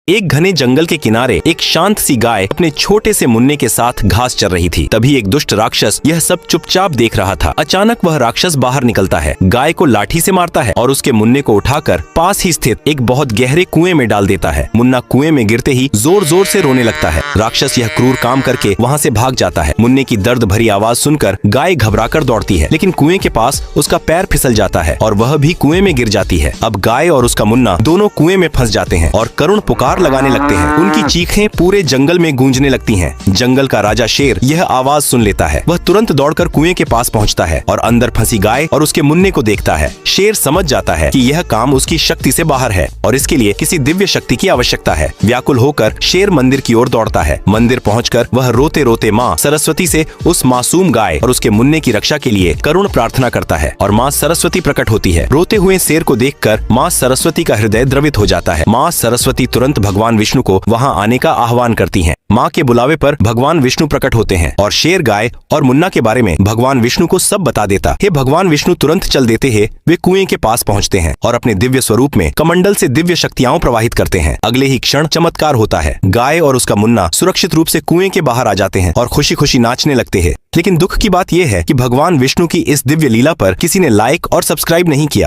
एक घने जंगल के किनारे एक शांत सी गाय अपने छोटे से मुन्ने के साथ घास चर रही थी। तभी एक दुष्ट राक्षस यह सब चुपचाप देख रहा था। अचानक वह राक्षस बाहर निकलता है, गाय को लाठी से मारता है और उसके मुन्ने को उठाकर पास ही स्थित एक बहुत गहरे कुएं में डाल देता है। मुन्ना कुएं में गिरते ही जोर जोर से रोने लगता है। राक्षस यह क्रूर काम करके वहाँ से भाग जाता है। मुन्ने की दर्द भरी आवाज सुनकर गाय घबराकर दौड़ती है, लेकिन कुएं के पास उसका पैर फिसल जाता है और वह भी कुएं में गिर जाती है। अब गाय और उसका मुन्ना दोनों कुएं में फंस जाते हैं और करुण पुकार लगाने लगते हैं। उनकी चीखें पूरे जंगल में गूंजने लगती हैं। जंगल का राजा शेर यह आवाज सुन लेता है। वह तुरंत दौड़कर कुएं के पास पहुंचता है और अंदर फंसी गाय और उसके मुन्ने को देखता है। शेर समझ जाता है कि यह काम उसकी शक्ति से बाहर है और इसके लिए किसी दिव्य शक्ति की आवश्यकता है। व्याकुल होकर शेर मंदिर की ओर दौड़ता है। मंदिर पहुंचकर वह रोते रोते माँ सरस्वती से उस मासूम गाय और उसके मुन्ने की रक्षा के लिए करुण प्रार्थना करता है और माँ सरस्वती प्रकट होती है। रोते हुए शेर को देखकर माँ सरस्वती का हृदय द्रवित हो जाता है। माँ सरस्वती तुरंत भगवान विष्णु को वहां आने का आह्वान करती हैं। माँ के बुलावे पर भगवान विष्णु प्रकट होते हैं और शेर, गाय और मुन्ना के बारे में भगवान विष्णु को सब बता देता है। भगवान विष्णु तुरंत चल देते हैं। वे कुएं के पास पहुंचते हैं और अपने दिव्य स्वरूप में कमंडल से दिव्य शक्तियां प्रवाहित करते हैं। अगले ही क्षण चमत्कार होता है। गाय और उसका मुन्ना सुरक्षित रूप से कुएं के बाहर आ जाते हैं और खुशी खुशी नाचने लगते हैं। लेकिन दुख की बात यह है कि भगवान विष्णु की इस दिव्य लीला पर किसी ने लाइक और सब्सक्राइब नहीं किया।